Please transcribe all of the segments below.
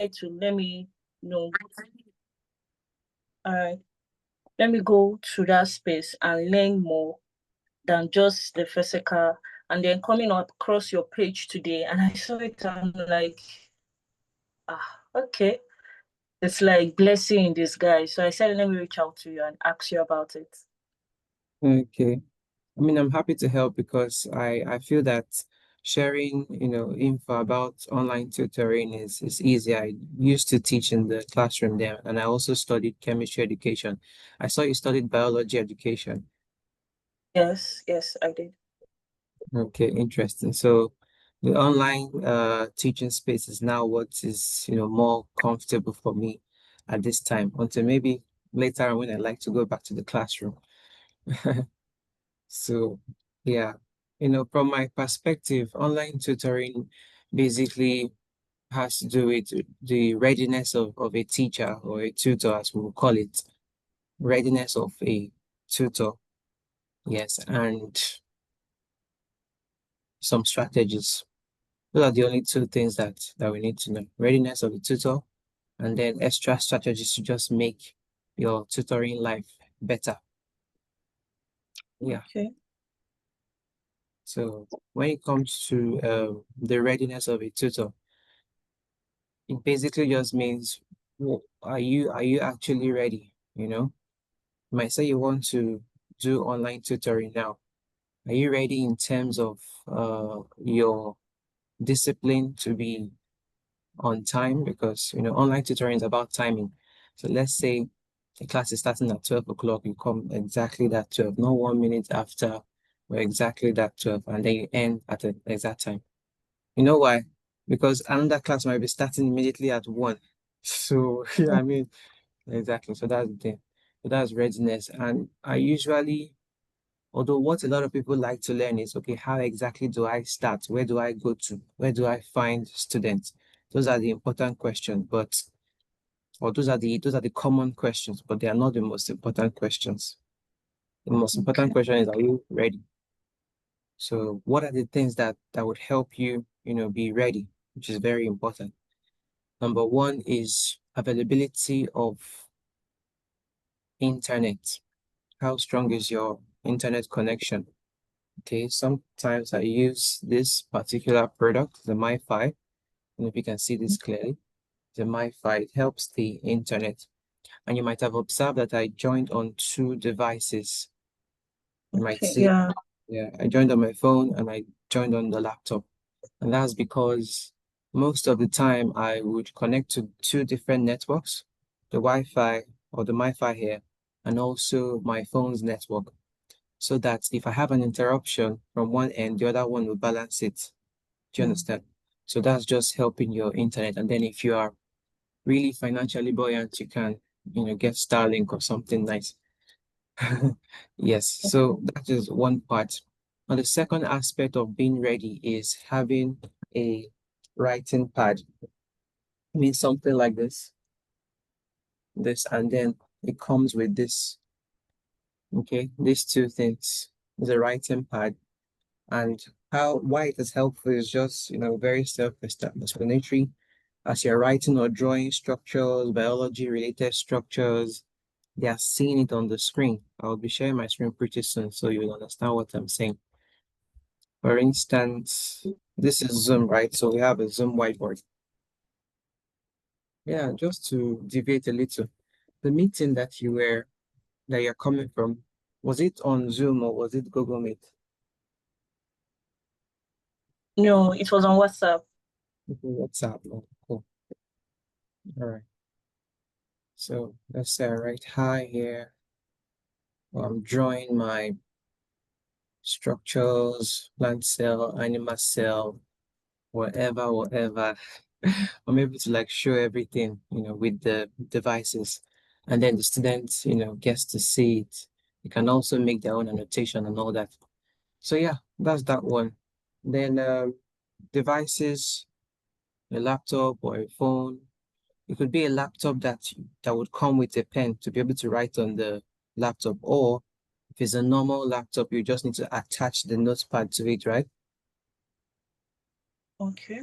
to let me know. All right, let me go to that space and learn more than just the physical. And then coming across your page today, and I saw it, I'm like, okay, it's like blessing in disguise. So I said, let me reach out to you and ask you about it. Okay. I mean, I'm happy to help because I feel that sharing, info about online tutoring is easy. I used to teach in the classroom there, and I also studied chemistry education. I saw you studied biology education. Yes, yes, I did. Okay, interesting. So the online teaching space is now what is, more comfortable for me at this time until maybe later on when I like to go back to the classroom. So, yeah, from my perspective, online tutoring basically has to do with the readiness of a teacher or a tutor, as we will call it, readiness of a tutor. Yes, and some strategies. Those are the only two things that we need to know. Readiness of the tutor, and then extra strategies to just make your tutoring life better. Yeah. Okay. So when it comes to the readiness of a tutor, it basically just means, are you actually ready? You might say you want to do online tutoring now. Are you ready in terms of your discipline to be on time? Because online tutoring is about timing. So let's say the class is starting at 12 o'clock, you come exactly that 12, not 1 minute after, or exactly that 12, and then you end at the exact time. You know why? Because another class might be starting immediately at 1. So, yeah, I mean, exactly. So that's the thing. So that's readiness. And I usually, although what a lot of people like to learn is, okay, how exactly do I start? Where do I go to? Where do I find students? Those are the important questions, or those are the common questions, but they are not the most important questions. The most important Okay. question is, are you ready? So what are the things that would help you, be ready, which is very important. Number one is availability of internet. How strong is your internet connection? Okay, sometimes I use this particular product, the MiFi. And if you can see this clearly, the MiFi, it helps the internet. And you might have observed that I joined on two devices. You might Okay. see, Yeah. yeah, I joined on my phone and I joined on the laptop. And that's because most of the time I would connect to two different networks, the Wi-Fi or the MiFi here, and also my phone's network, so that if I have an interruption from one end, the other one will balance it. Do you understand? So that's just helping your internet. And then if you are really financially buoyant, you can, get Starlink or something nice. Yes, so that is one part. And the second aspect of being ready is having a writing pad. I mean, something like this, and then it comes with this. Okay, these two things is a writing pad, and why it is helpful is just very self-explanatory. As you're writing or drawing structures, biology related structures, they are seeing it on the screen. I'll be sharing my screen pretty soon so you'll understand what I'm saying. For instance, this is Zoom, right? So we have a Zoom whiteboard. Yeah, just to deviate a little. The meeting that you're coming from, was it on Zoom or was it Google Meet? No, it was on WhatsApp. Okay, WhatsApp. Oh, cool. All right. So let's say I write hi here. I'm drawing my structures, plant cell, animal cell, whatever. I'm able to like show everything, with the devices. And then the students, gets to see it. You can also make their own annotation and all that. So yeah, that's that one. Then devices, a laptop or a phone. It could be a laptop that would come with a pen to be able to write on the laptop, or if it's a normal laptop, you just need to attach the notepad to it, right? Okay.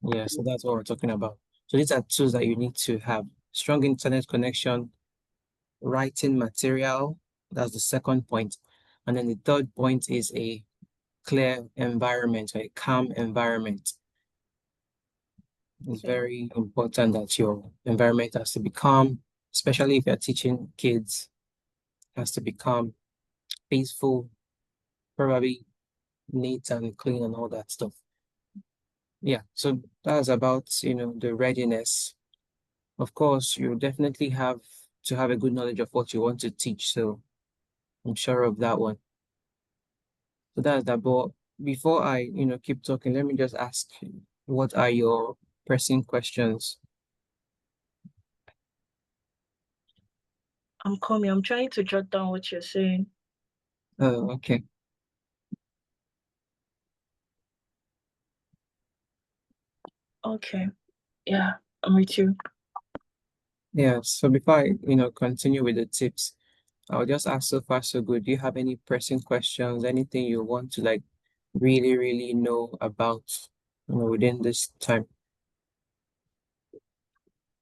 Yeah, so that's what we're talking about. So these are tools that you need to have. Strong internet connection, writing material. That's the second point. And then the third point is a clear environment, or a calm environment. It's Okay. very important that your environment has to be calm, especially if you're teaching kids, it has to be calm, peaceful, probably neat and clean and all that stuff. Yeah, so that's about, the readiness. Of course, you definitely have to have a good knowledge of what you want to teach, so I'm sure of that one. So that's that. But before I, keep talking, let me just ask, what are your pressing questions? I'm coming. I'm trying to jot down what you're saying. Oh, okay. Okay. Yeah, I'm with you. Yeah, so before I, continue with the tips, I'll just ask, so far so good. Do you have any pressing questions, anything you want to like really, really know about, within this time?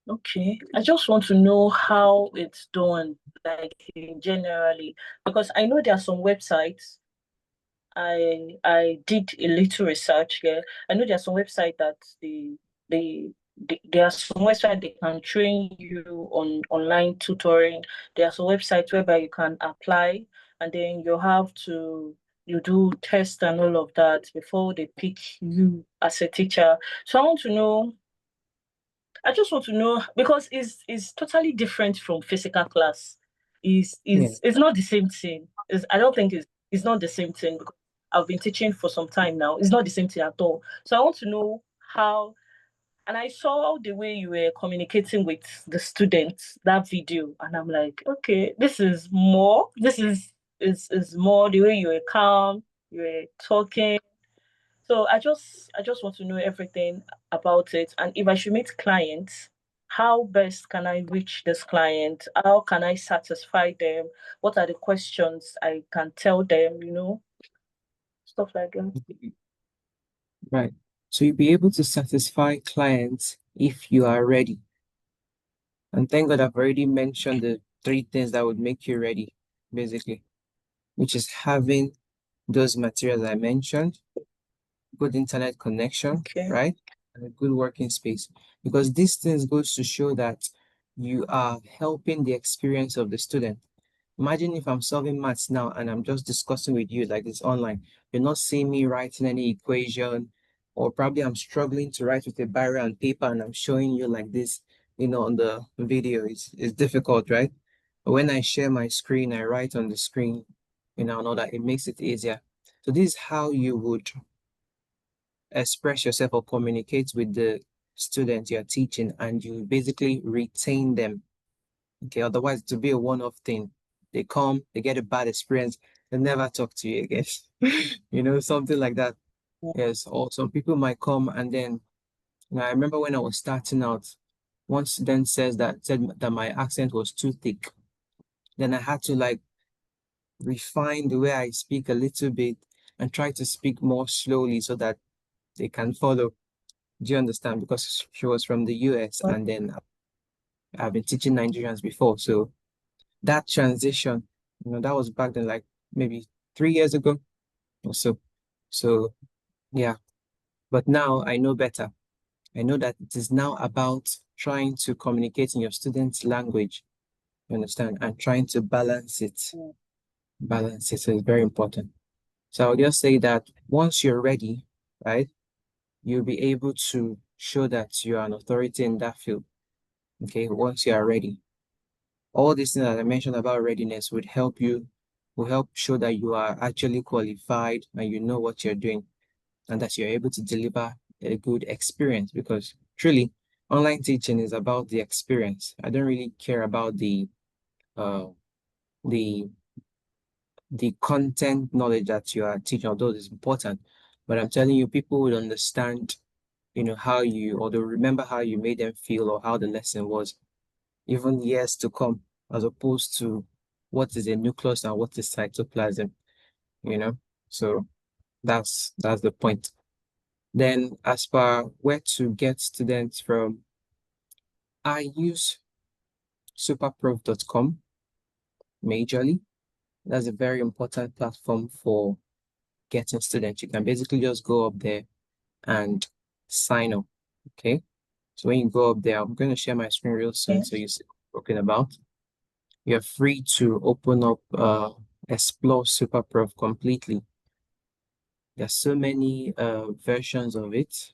Okay. I just want to know how it's done, like generally, because I know there are some websites. I did a little research here. I know there's some website that they, there are some website they can train you on online tutoring. There are some websites whereby you can apply and then you do tests and all of that before they pick you as a teacher. So I just want to know because it's totally different from physical class. Yeah. It's not the same thing. I don't think it's not the same thing because I've been teaching for some time now. It's not the same thing at all. So I want to know how and I saw the way you were communicating with the students, that video, and I'm like, okay, this is more. Is more the way you were calm, you were talking, so I just want to know everything about it. And if I should meet clients, how best can I reach this client? How can I satisfy them? What are the questions I can tell them, stuff like that. Right. So you'll be able to satisfy clients if you are ready. And thank God I've already mentioned the three things that would make you ready, basically, which is having those materials I mentioned, good internet connection, Okay. right? And a good working space. Because these things goes to show that you are helping the experience of the student. Imagine if I'm solving maths now and I'm just discussing with you like this online. You're not seeing me writing any equation, or probably I'm struggling to write with a biro and paper and I'm showing you like this, on the video. It's difficult, right? But when I share my screen, I write on the screen, and all that, it makes it easier. So this is how you would express yourself or communicate with the students you're teaching, and you basically retain them. Okay, otherwise to be a one-off thing. They come, they get a bad experience, they never talk to you again. Something like that. Yes. Or some people might come and then, I remember when I was starting out, one student said that my accent was too thick. Then I had to like refine the way I speak a little bit and try to speak more slowly so that they can follow. Do you understand? Because she was from the US and then I've been teaching Nigerians before. So that transition, that was back then, like maybe 3 years ago or so. So yeah, but now I know better. I know that it is now about trying to communicate in your students' language, you understand, and trying to balance it. Balance it is very important. So I'll just say that once you're ready, right, you'll be able to show that you are an authority in that field. Okay, once you are ready. All these things that I mentioned about readiness will help show that you are actually qualified and you know what you're doing, and that you're able to deliver a good experience, because truly online teaching is about the experience. I don't really care about uh the the content knowledge that you are teaching, although it's important. But I'm telling you, people would understand, how you, or they'll remember how you made them feel or how the lesson was, even years to come, as opposed to what is a nucleus and what is cytoplasm, you know? So that's the point. Then as far where to get students from, I use superprof.com majorly. That's a very important platform for getting students. You can basically just go up there and sign up. Okay. So when you go up there, I'm going to share my screen real soon so Yes. you see what I'm talking about. You're free to open up explore superprof completely. There's so many versions of it.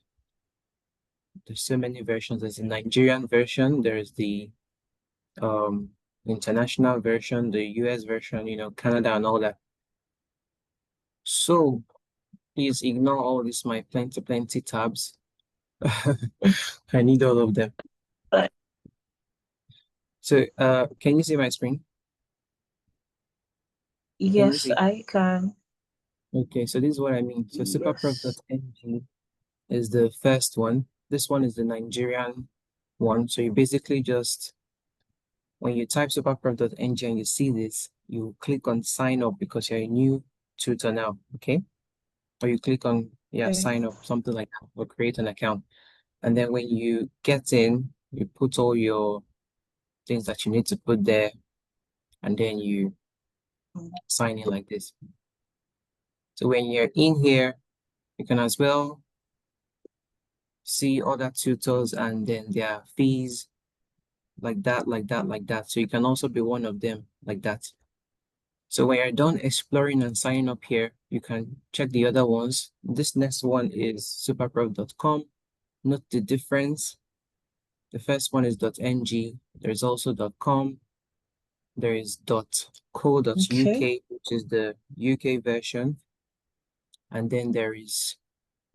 There's so many versions. There's a Nigerian version, there's the um international version, the US version, Canada and all that. So please ignore all this my plenty tabs. I need all of them. But So can you see my screen? Can you yes, see? I can. Okay, so this is what I mean. So Yes. superprof.ng is the first one. This one is the Nigerian one. So you basically just, when you type superprof.ng and you see this, you click on sign up because you're a new tutor now, okay? Or you click on, yeah, Okay. sign up, something like that, or create an account. And then when you get in, you put all your things that you need to put there, and then you sign in like this. So when you're in here, you can as well see other tutors and then their fees like that, like that, like that. So you can also be one of them like that. So when you're done exploring and signing up here, you can check the other ones. This next one is superprof.com. Note the difference. The first one is .ng. There's also .com. There is .co.uk, Okay. which is the UK version. And then there is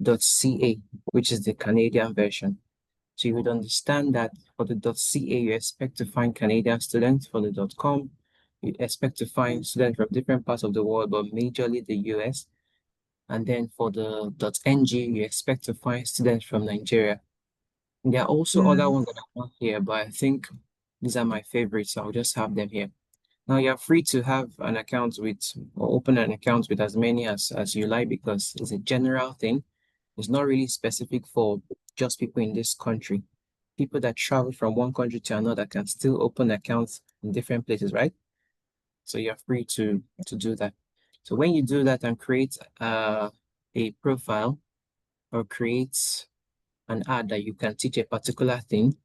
.ca, which is the Canadian version. So you would understand that for the .ca, you expect to find Canadian students. For the .com, you expect to find students from different parts of the world, but majorly the US. And then for the .ng, you expect to find students from Nigeria. And there are also other Mm, ones that are not here, but I think these are my favorites, so I'll just have them here. Now you're free to have an account with or open an account with as many as you like because it's a general thing. It's not really specific for just people in this country. People that travel from one country to another can still open accounts in different places, right? So you're free to do that. So when you do that and create a profile or create an ad that you can teach a particular thing,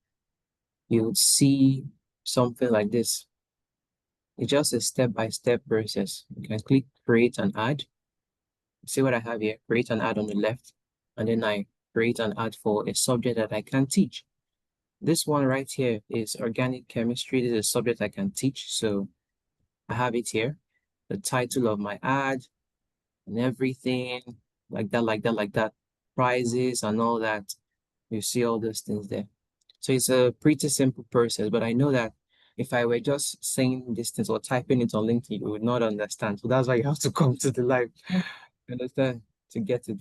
you would see something like this. It's just a step-by-step process. You can click create an ad. See what I have here, create an ad on the left, and then I create an ad for a subject that I can teach. This one right here is organic chemistry. This is a subject I can teach. So I have it here, the title of my ad and everything like that, like that, like that, prizes and all that. You see all those things there. So it's a pretty simple process, but I know that if I were just saying these things or typing it on LinkedIn, you would not understand. So that's why you have to come to the live, you understand, to get it.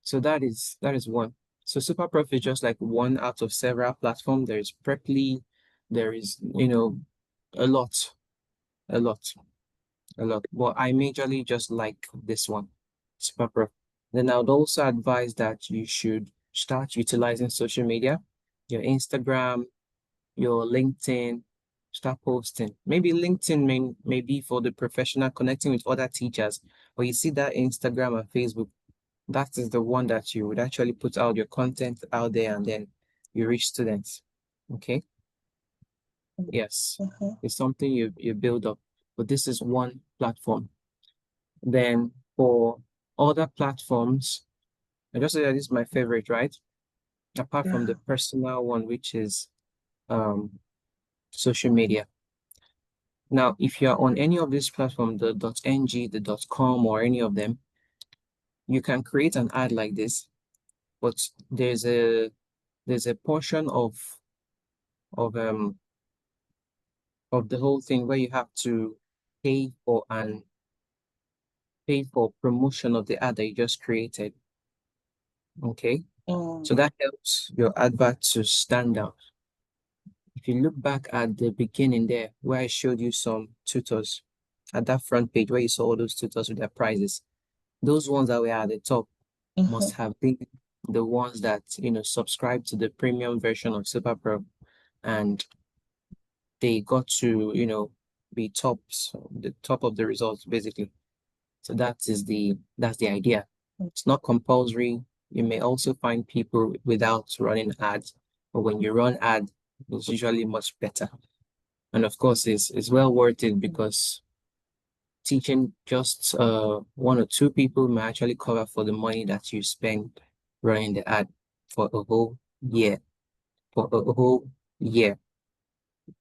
So that is one. So SuperProf is just like one out of several platforms. There is Preply, there is, a lot, a lot, a lot. But I majorly just like this one, SuperProf. Then I would also advise that you should start utilizing social media, your Instagram, your LinkedIn, start posting. Maybe LinkedIn may be for the professional connecting with other teachers, but you see that Instagram and Facebook, that is the one that you would actually put out your content out there and then you reach students. Okay. Yes. mhm. It's something you build up, but this is one platform. Then for other platforms, I just say that this is my favorite, right? Apart from Yeah. the personal one, which is um social media. Now, if you're on any of these platforms, the .ng, the .com, or any of them, you can create an ad like this, but there's a portion of of the whole thing where you have to pay for and pay for promotion of the ad that you just created. Okay. Mm, So that helps your advert to stand out. If you look back at the beginning there, where I showed you some tutors at that front page where you saw all those tutors with their prizes, those ones that were at the top must mhm. have been the ones that, subscribe to the premium version of SuperPro. and they got to, be tops, the top of the results, basically. So that's the idea. It's not compulsory. You may also find people without running ads, but when you run ad, it's usually much better. And of course, it's well worth it because teaching just one or two people may actually cover for the money that you spend running the ad for a whole year. For a whole year,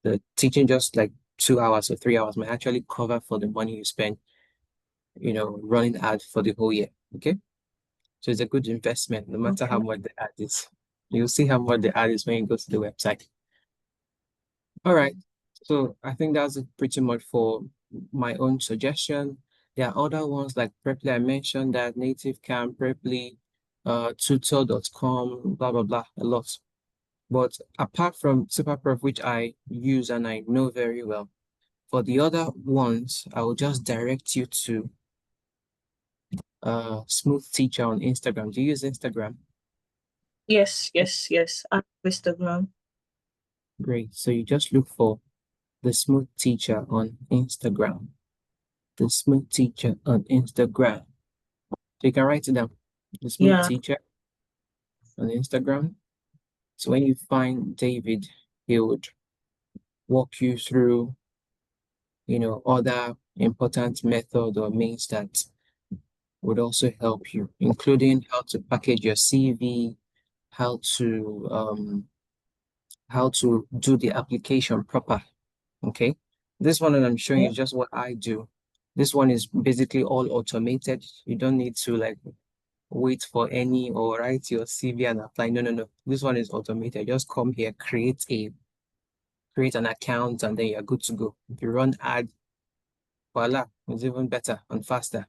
the teaching just like 2 hours or 3 hours may actually cover for the money you spend, running ad for the whole year. Okay. So it's a good investment, no matter how Okay. much the ad is. You'll see how much the ad is when you go to the website. All right. So I think that's it pretty much for my own suggestion. There are other ones like Preply. I mentioned that Native Camp, Preply, tutor.com, blah, blah, blah, a lot. But apart from SuperProf, which I use and I know very well, for the other ones, I will just direct you to Smooth Teacher on Instagram. Do you use Instagram? Yes, yes, yes. I have Instagram. Great. So you just look for the Smooth Teacher on Instagram. The Smooth Teacher on Instagram. So you can write it down. The Smooth Yeah. Teacher on Instagram. So when you find David, he would walk you through, other important method or means that would also help you, including how to package your CV, how to do the application proper. Okay. This one that I'm showing you Yeah. is just what I do. This one is basically all automated. You don't need to like wait for any or write your CV and apply. No, no, no. This one is automated. Just come here, create an account, and then you're good to go. If you run ad, voila, it's even better and faster.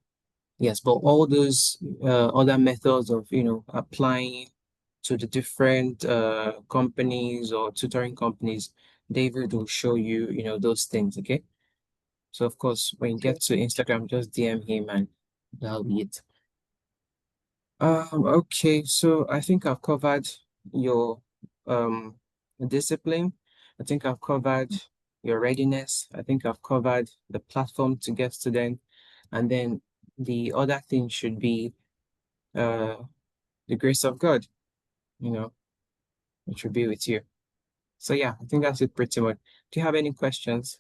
Yes, but all those other methods of applying to the different companies or tutoring companies, David will show you, those things. Okay. So of course, when you get Okay. to Instagram, just DM him and that'll be it. Okay, so I think I've covered your um discipline. I think I've covered your readiness. I think I've covered the platform to get student. And then the other thing should be uh the grace of God, you know, it should be with you. So yeah, I think that's it pretty much. Do you have any questions?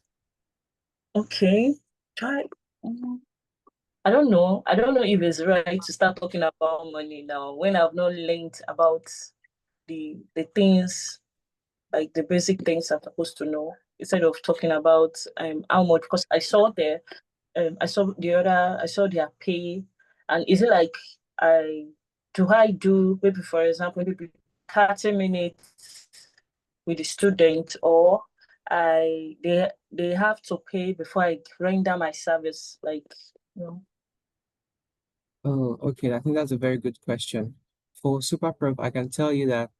Okay. Try. mm, I don't know. I don't know if it's right to start talking about money now when I've not learned about the things, like the basic things I'm supposed to know, instead of talking about how much, because I saw their pay. And is it like I I do, maybe for example, maybe 30 minutes with the student, or they have to pay before I render my service, like, you know. Oh, okay. I think that's a very good question. For SuperProf, I can tell you that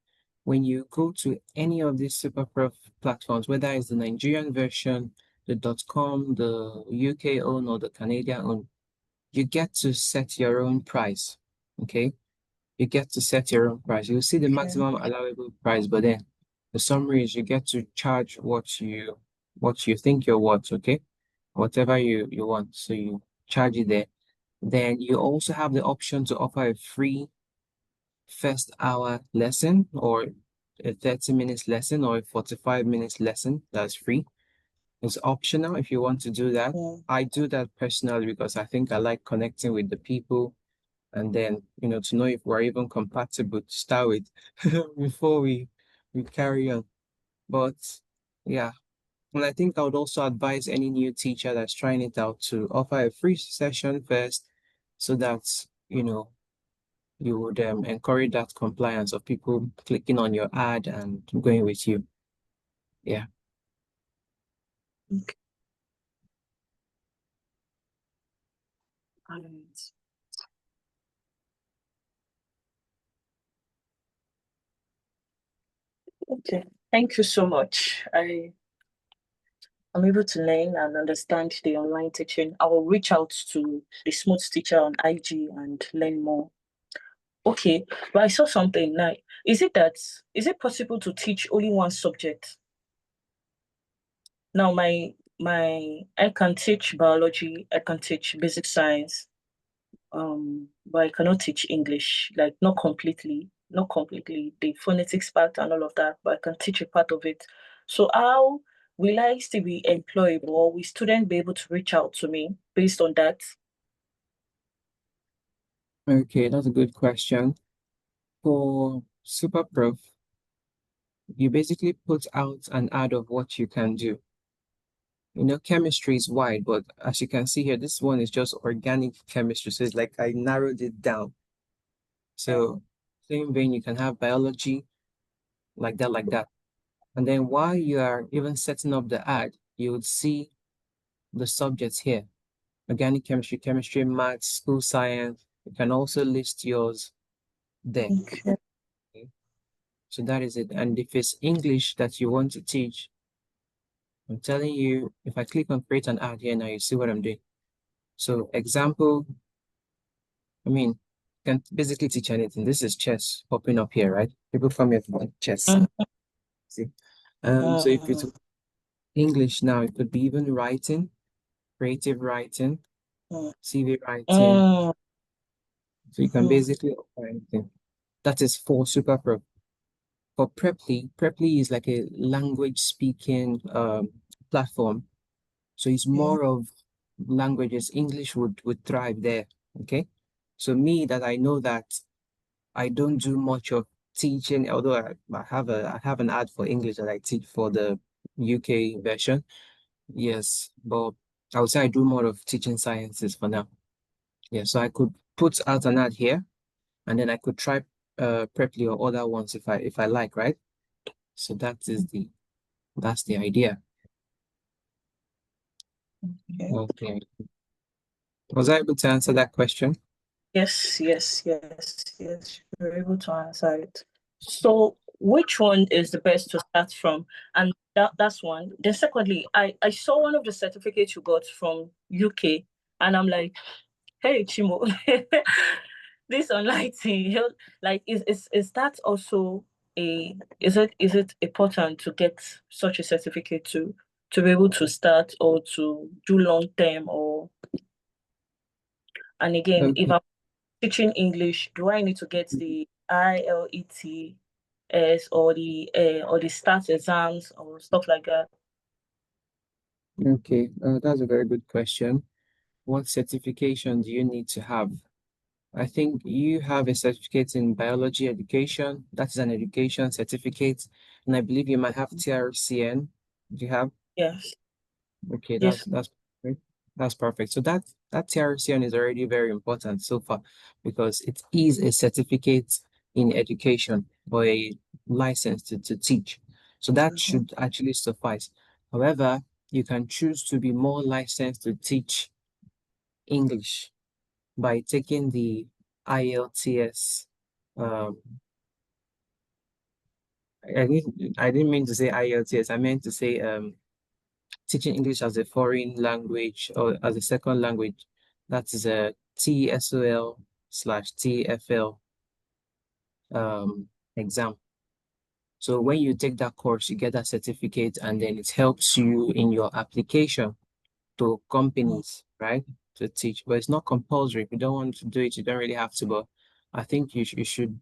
when you go to any of these SuperProf platforms, whether it's the Nigerian version, the .com, the UK own, or the Canadian own, you get to set your own price. Okay? You get to set your own price. You'll see the Okay. maximum allowable price, but then the summary is you get to charge what you think you're worth, okay? Whatever you want. So you charge it there. Then you also have the option to offer a free first hour lesson or a 30 minutes lesson or a 45 minutes lesson that's free. It's optional if you want to do that. Yeah. I do that personally because I think I like connecting with the people and then, to know if we're even compatible to start with before we carry on. But yeah, and I think I would also advise any new teacher that's trying it out to offer a free session first so that, you would encourage that compliance of people clicking on your ad and going with you. Yeah. Okay. Alright. Okay. Thank you so much. I'm able to learn and understand the online teaching. I will reach out to the Smooth Teacher on IG and learn more. Okay, but I saw something now. Is it possible to teach only one subject? Now I can teach biology, I can teach basic science, but I cannot teach English, like not completely, the phonetics part and all of that, but I can teach a part of it. So how will I still be employable, or will students be able to reach out to me based on that? Okay, that's a good question. For Super Prof, you basically put out an ad of what you can do. You know, chemistry is wide, but as you can see here, this one is just organic chemistry. So it's like I narrowed it down. So same vein, you can have biology like that, like that. And then while you are even setting up the ad, you would see the subjects here. Organic chemistry, chemistry, maths, school science. You can also list yours there. Okay. Okay? So that is it. And if it's English that you want to teach, I'm telling you, if I click on create an ad here now, you see what I'm doing. So example, I mean, you can basically teach anything. This is chess popping up here, right? People come here for chess. Mm, See? So if it's mm, English now, it could be even writing, creative writing, mm, CV writing. mm, So you can mm, basically offer anything. That is for Super Pro. For Preply is like a language speaking platform. So it's mm, more of languages. English would thrive there. Okay. So me that I know that I don't do much of teaching, although I have an ad for English that I teach for the UK version. Yes, but I would say I do more of teaching sciences for now. Yeah, so I could put out an ad here and then I could try Preply or other ones if I like, right? So that's the idea. okay. Okay. Was I able to answer that question? Yes. You're able to answer it. So, which one is the best to start from? And that's one. Then, secondly, I saw one of the certificates you got from UK, and I'm like, hey, Chimo, this online thing, like, is that also is it important to get such a certificate to be able to start or to do long term, or and again, if Okay. I'm teaching English, do I need to get the IELTS or the STAT exams or stuff like that? Okay. That's a very good question. What certification do you need to have? I think you have a certificate in biology education. That is an education certificate. And I believe you might have TRCN. Do you have? Yes. Okay, Yes. that's perfect. That's perfect. So that TRCN is already very important so far because it is a certificate in education or a license to teach. So that Mhm. should actually suffice. However, you can choose to be more licensed to teach English by taking the IELTS. Um, I didn't mean to say IELTS. I meant to say teaching English as a foreign language or as a second language. That is a TESOL/TEFL exam. So when you take that course, you get that certificate, and then it helps you in your application to companies, right? To teach, but it's not compulsory. If you don't want to do it, you don't really have to. But I think you should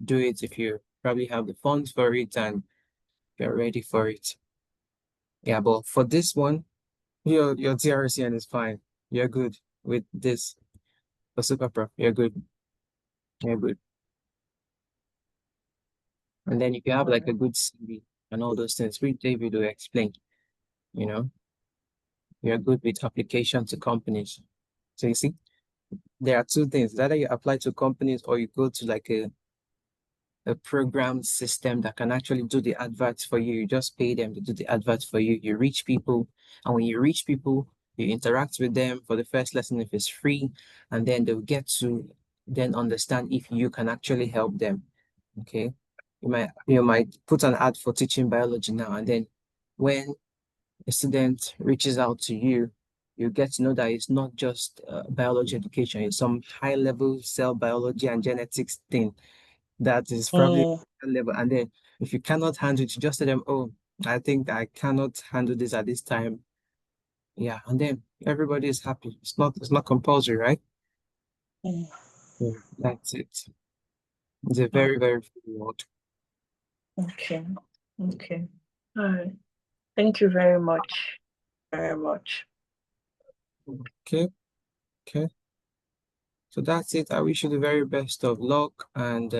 do it if you probably have the funds for it and you're ready for it. Yeah, but for this one, your TRCN is fine. You're good with this for Super Pro. You're good. You're good. And then if you have like a Alright. good CV and all those things, which David will explain, you know, you're good with application to companies. So you see, there are two things. Either you apply to companies or you go to like a program system that can actually do the adverts for you. You just pay them to do the adverts for you. You reach people, and when you reach people, you interact with them for the first lesson if it's free, and then they'll get to then understand if you can actually help them. Okay. You might put an ad for teaching biology now, and then when a student reaches out to you, you get to know that it's not just biology education, it's some high level cell biology and genetics thing that is probably Mm, a level. And then if you cannot handle it, you just tell them, oh, I think I cannot handle this at this time. Yeah, and then everybody is happy. It's not compulsory, right? Mm. That's it. It's a Oh, very, very free world. okay. Okay. All right. Thank you very much. Very much. Okay, okay. So that's it. I wish you the very best of luck. And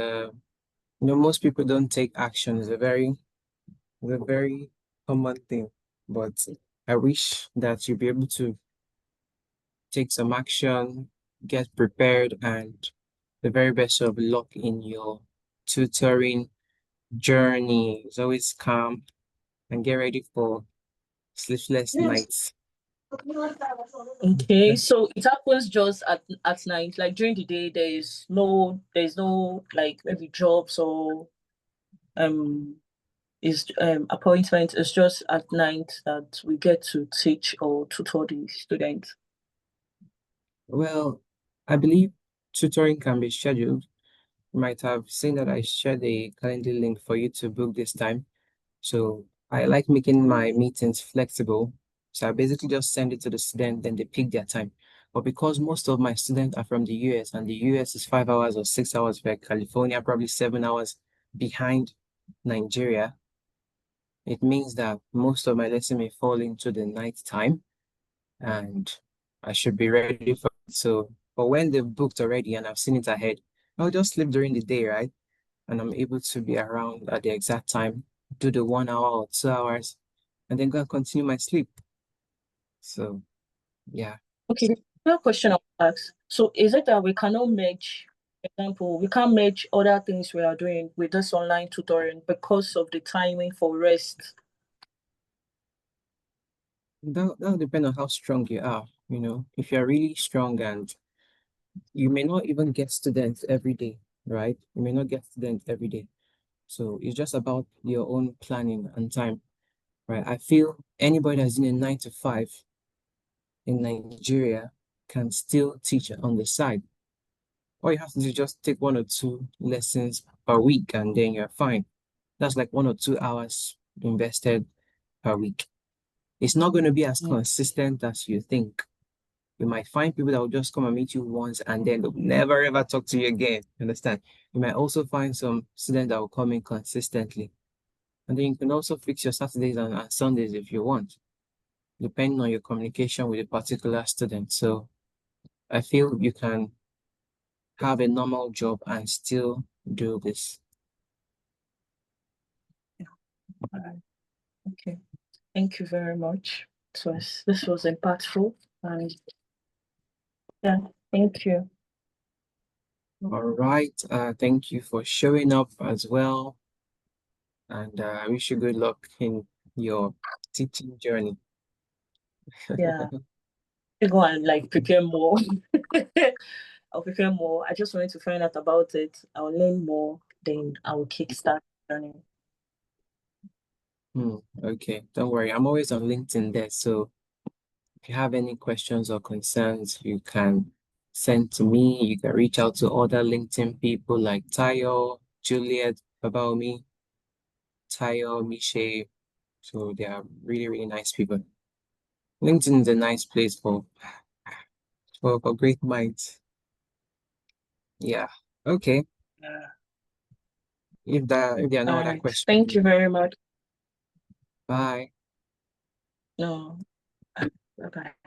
most people don't take action. It's a very common thing. But I wish that you'll be able to take some action, get prepared, and the very best of luck in your tutoring journey. It's always calm and get ready for sleepless nights. Okay, so it happens just at night. Like during the day, there's no like maybe jobs or um is appointment. It's just at night that we get to teach or tutor the students. Well, I believe tutoring can be scheduled. You might have seen that I shared a calendar link for you to book this time. So I like making my meetings flexible. So I basically just send it to the student, then they pick their time. But because most of my students are from the US and the US is 5 hours or 6 hours, where California probably 7 hours behind Nigeria, it means that most of my lesson may fall into the night time and I should be ready for it. So, but when they've booked already and I've seen it ahead, I'll just sleep during the day, right? And I'm able to be around at the exact time, do the 1 hour or 2 hours, and then go and continue my sleep. So, yeah. Okay, another question I'll ask. So is it that we cannot merge, for example, we can't merge other things we are doing with this online tutoring because of the timing for rest? That'll depend on how strong you are. If you're really strong and you may not even get students every day, right? You may not get students every day. So it's just about your own planning and time, right? I feel anybody that's in a 9 to 5 in Nigeria can still teach on the side. All you have to do is just take 1 or 2 lessons per week and then you're fine. That's like 1 or 2 hours invested per week. It's not going to be as Mm. consistent as you think. You might find people that will just come and meet you once and then they'll never ever talk to you again. Understand? You might also find some students that will come in consistently. And then you can also fix your Saturdays and Sundays if you want, depending on your communication with a particular student. So I feel you can have a normal job and still do this. All right. Okay. Thank you very much. This was impactful and yeah, thank you. All right. Thank you for showing up as well. And I wish you good luck in your teaching journey. Yeah. I go and like prepare more. I'll prepare more. I just wanted to find out about it. I'll learn more, then I'll kickstart learning. Okay, don't worry. I'm always on LinkedIn there. So if you have any questions or concerns, you can send to me. You can reach out to other LinkedIn people like Tayo, Juliet, Babaomi, Tayo, Miche. So they are really, really nice people. LinkedIn is a nice place for great minds. Yeah. Okay. Yeah. If there are All no other right. Thank questions, you very much. bye. No. Bye bye.